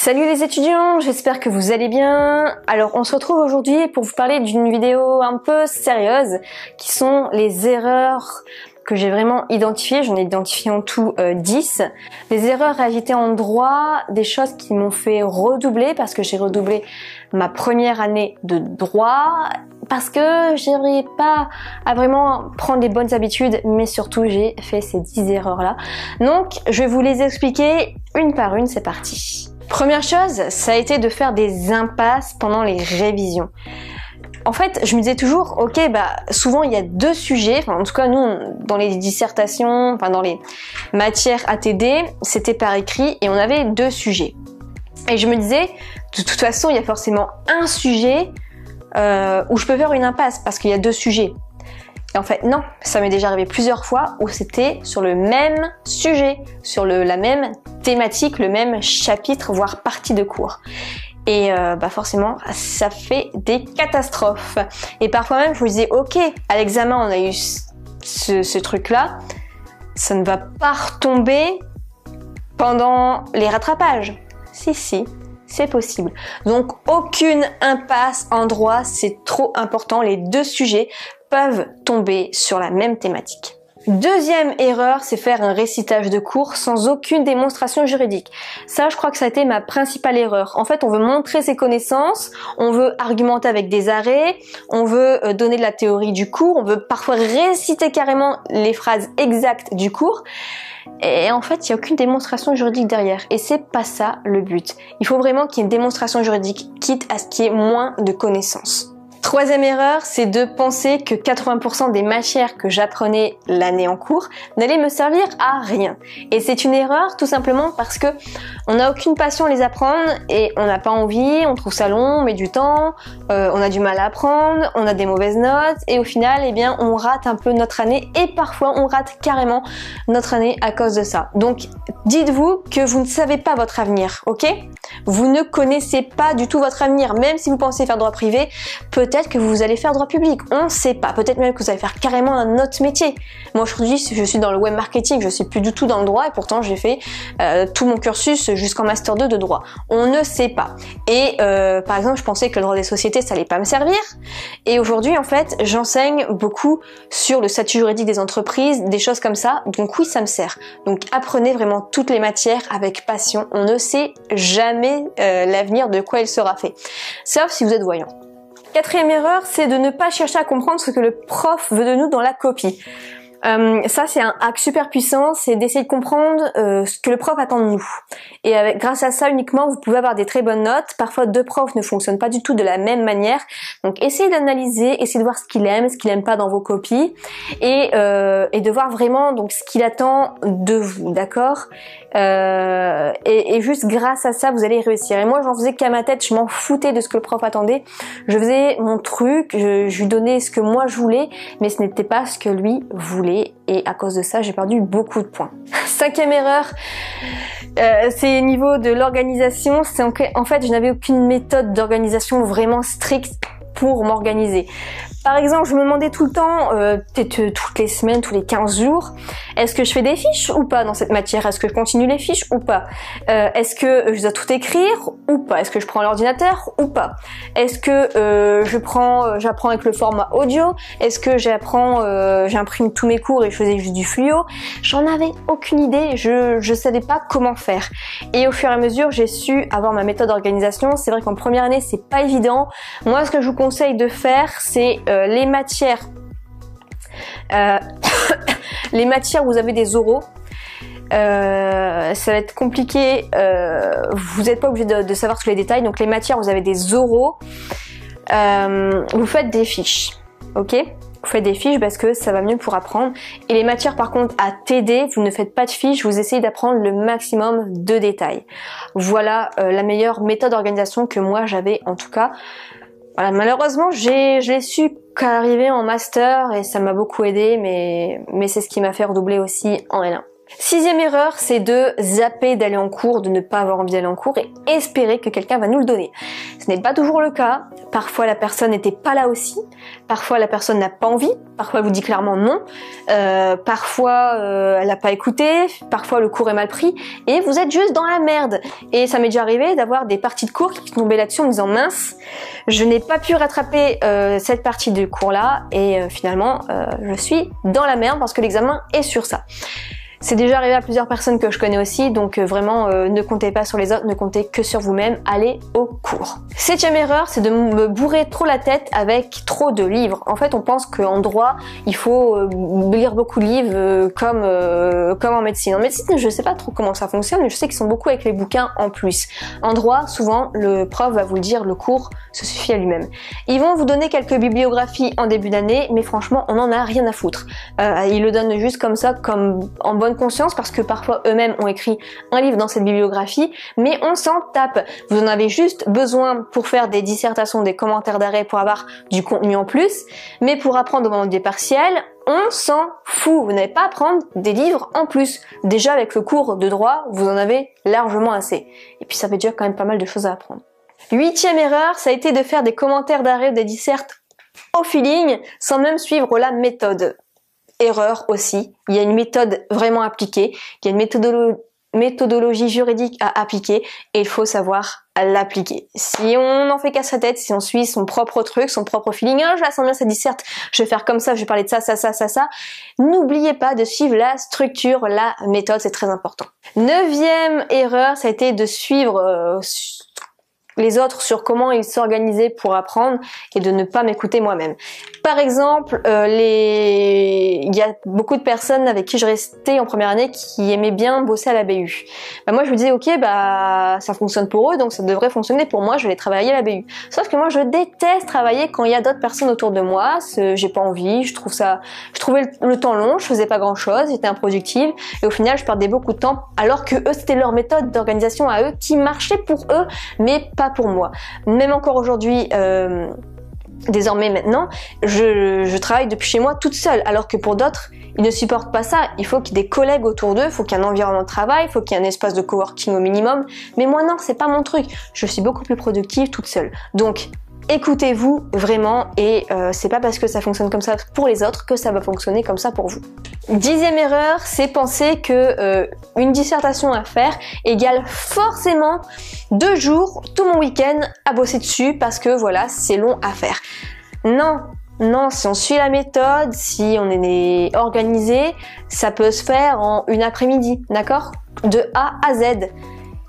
Salut les étudiants, j'espère que vous allez bien. Alors on se retrouve aujourd'hui pour vous parler d'une vidéo un peu sérieuse qui sont les erreurs que j'ai vraiment identifiées. J'en ai identifié en tout 10. Les erreurs agitées en droit, des choses qui m'ont fait redoubler parce que j'ai redoublé ma première année de droit, parce que j'arrivais pas à vraiment prendre les bonnes habitudes, mais surtout j'ai fait ces 10 erreurs là. Donc je vais vous les expliquer une par une, c'est parti. Première chose, ça a été de faire des impasses pendant les révisions. En fait, je me disais toujours, ok, souvent il y a deux sujets, enfin en tout cas nous, dans les dissertations, enfin dans les matières ATD, c'était par écrit et on avait deux sujets. Et je me disais, de toute façon, il y a forcément un sujet où je peux faire une impasse parce qu'il y a deux sujets. Et en fait, non, ça m'est déjà arrivé plusieurs fois où c'était sur le même sujet, sur la même thématique, le même chapitre, voire partie de cours. Et forcément, ça fait des catastrophes. Et parfois même, je me disais, ok, à l'examen, on a eu ce truc-là, ça ne va pas retomber pendant les rattrapages. Si, c'est possible. Donc, aucune impasse en droit, c'est trop important. Les deux sujets peuvent tomber sur la même thématique. Deuxième erreur, c'est faire un récitage de cours sans aucune démonstration juridique. Ça, je crois que ça a été ma principale erreur. En fait, on veut montrer ses connaissances, on veut argumenter avec des arrêts, on veut donner de la théorie du cours, on veut parfois réciter carrément les phrases exactes du cours. Et en fait, il n'y a aucune démonstration juridique derrière. Et c'est pas ça le but. Il faut vraiment qu'il y ait une démonstration juridique, quitte à ce qu'il y ait moins de connaissances. Troisième erreur, c'est de penser que 80% des matières que j'apprenais l'année en cours n'allaient me servir à rien. Et c'est une erreur tout simplement parce que on n'a aucune passion à les apprendre et on n'a pas envie, on trouve ça long, on met du temps, on a du mal à apprendre, on a des mauvaises notes et au final, on rate un peu notre année et parfois on rate carrément notre année à cause de ça. Donc, dites-vous que vous ne savez pas votre avenir, ok ? Vous ne connaissez pas du tout votre avenir, même si vous pensez faire droit privé, peut-être que vous allez faire droit public, on ne sait pas. Peut-être même que vous allez faire carrément un autre métier. Moi aujourd'hui, je suis dans le web marketing, je suis plus du tout dans le droit et pourtant j'ai fait tout mon cursus jusqu'en master 2 de droit. On ne sait pas. Et par exemple, je pensais que le droit des sociétés, ça allait pas me servir. Et aujourd'hui, en fait, j'enseigne beaucoup sur le statut juridique des entreprises, des choses comme ça. Donc oui, ça me sert. Donc apprenez vraiment toutes les matières avec passion. On ne sait jamais l'avenir de quoi il sera fait. Sauf si vous êtes voyant. Quatrième erreur, c'est de ne pas chercher à comprendre ce que le prof veut de nous dans la copie. Ça, c'est un hack super puissant, c'est d'essayer de comprendre ce que le prof attend de nous. Et grâce à ça uniquement, vous pouvez avoir des très bonnes notes. Parfois, deux profs ne fonctionnent pas du tout de la même manière. Donc, essayez d'analyser, essayez de voir ce qu'il aime pas dans vos copies, et de voir vraiment donc ce qu'il attend de vous, d'accord ? Et juste grâce à ça, vous allez réussir. Et moi, j'en faisais qu'à ma tête, je m'en foutais de ce que le prof attendait. Je faisais mon truc, je lui donnais ce que moi je voulais, mais ce n'était pas ce que lui voulait. Et à cause de ça, j'ai perdu beaucoup de points. Cinquième erreur, c'est au niveau de l'organisation. En fait, je n'avais aucune méthode d'organisation vraiment stricte pour m'organiser. Par exemple, je me demandais tout le temps, peut-être toutes les semaines, tous les 15 jours, est-ce que je fais des fiches ou pas dans cette matière ? Est-ce que je continue les fiches ou pas ? Est-ce que je dois tout écrire ou pas ? Est-ce que je prends l'ordinateur ou pas ? Est-ce que j'apprends avec le format audio ? Est-ce que j'imprime tous mes cours et je faisais juste du fluo ? J'en avais aucune idée, je savais pas comment faire. Et au fur et à mesure, j'ai su avoir ma méthode d'organisation. C'est vrai qu'en première année, c'est pas évident. Moi, ce que je vous conseille de faire, c'est les matières où vous avez des oraux. Ça va être compliqué, vous n'êtes pas obligé de savoir tous les détails. Donc les matières où vous avez des oraux, vous faites des fiches, ok ? Vous faites des fiches parce que ça va mieux pour apprendre. Et les matières par contre à TD, vous ne faites pas de fiches, vous essayez d'apprendre le maximum de détails. Voilà la meilleure méthode d'organisation que moi j'avais en tout cas. Voilà, malheureusement, je l'ai su qu'arriver en master et ça m'a beaucoup aidé, mais c'est ce qui m'a fait redoubler aussi en L1. Sixième erreur, c'est de zapper d'aller en cours, de ne pas avoir envie d'aller en cours et espérer que quelqu'un va nous le donner. Ce n'est pas toujours le cas. Parfois la personne n'était pas là aussi. Parfois la personne n'a pas envie. Parfois elle vous dit clairement non. Parfois elle n'a pas écouté. Parfois le cours est mal pris. Et vous êtes juste dans la merde. Et ça m'est déjà arrivé d'avoir des parties de cours qui tombaient là-dessus en me disant mince, je n'ai pas pu rattraper cette partie de cours là. Et finalement je suis dans la merde parce que l'examen est sur ça. C'est déjà arrivé à plusieurs personnes que je connais aussi, donc vraiment ne comptez pas sur les autres, ne comptez que sur vous-même, allez au cours. Septième erreur, c'est de me bourrer trop la tête avec trop de livres. En fait, on pense qu'en droit, il faut lire beaucoup de livres comme en médecine. En médecine, je sais pas trop comment ça fonctionne, mais je sais qu'ils sont beaucoup avec les bouquins en plus. En droit, souvent, le prof va vous le dire, le cours se suffit à lui-même. Ils vont vous donner quelques bibliographies en début d'année, mais franchement, on en a rien à foutre. Ils le donnent juste comme ça, comme en bonne conscience, parce que parfois eux-mêmes ont écrit un livre dans cette bibliographie, mais on s'en tape. Vous en avez juste besoin pour faire des dissertations, des commentaires d'arrêt, pour avoir du contenu en plus, mais pour apprendre au moment des partiels, on s'en fout. Vous n'avez pas à prendre des livres en plus. Déjà avec le cours de droit, vous en avez largement assez. Et puis ça fait déjà quand même pas mal de choses à apprendre. Huitième erreur, ça a été de faire des commentaires d'arrêt, des dissertes au feeling, sans même suivre la méthode. Erreur aussi, il y a une méthode vraiment appliquée, il y a une méthodologie juridique à appliquer et il faut savoir l'appliquer. Si on n'en fait qu'à sa tête, si on suit son propre truc, son propre feeling, je la sens bien cette disserte, je vais faire comme ça, je vais parler de ça, n'oubliez pas de suivre la structure, la méthode, c'est très important. Neuvième erreur, ça a été de suivre les autres sur comment ils s'organisaient pour apprendre et de ne pas m'écouter moi-même. Par exemple, il y a beaucoup de personnes avec qui je restais en première année qui aimaient bien bosser à la BU. Moi je me disais ok, ça fonctionne pour eux, donc ça devrait fonctionner pour moi, je vais travailler à la BU. Sauf que moi je déteste travailler quand il y a d'autres personnes autour de moi, j'ai pas envie, je trouvais le temps long, je faisais pas grand chose, j'étais improductive et au final je perdais beaucoup de temps alors que eux c'était leur méthode d'organisation à eux qui marchait pour eux mais pas pour moi. Même encore aujourd'hui, désormais maintenant, je travaille depuis chez moi toute seule, alors que pour d'autres, ils ne supportent pas ça. Il faut qu'il y ait des collègues autour d'eux, il faut qu'il y ait un environnement de travail, il faut qu'il y ait un espace de coworking au minimum. Mais moi non, c'est pas mon truc. Je suis beaucoup plus productive toute seule. Donc, écoutez-vous vraiment et c'est pas parce que ça fonctionne comme ça pour les autres que ça va fonctionner comme ça pour vous. Dixième erreur, c'est penser que une dissertation à faire égale forcément 2 jours, tout mon week-end à bosser dessus parce que voilà, c'est long à faire. Non, si on suit la méthode, si on est organisé, ça peut se faire en une après-midi, d'accord? De A à Z.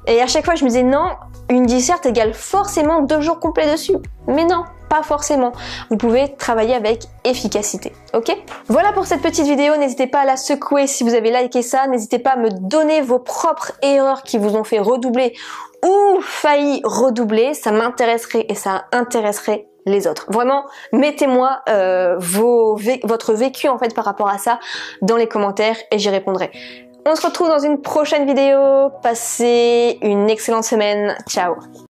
Et à chaque fois, je me disais non, une disserte égale forcément 2 jours complets dessus. Mais non, pas forcément. Vous pouvez travailler avec efficacité, ok? Voilà pour cette petite vidéo, n'hésitez pas à la secouer si vous avez liké ça, n'hésitez pas à me donner vos propres erreurs qui vous ont fait redoubler ou failli redoubler, ça m'intéresserait et ça intéresserait les autres. Vraiment, mettez-moi votre vécu en fait par rapport à ça dans les commentaires et j'y répondrai. On se retrouve dans une prochaine vidéo, passez une excellente semaine, ciao!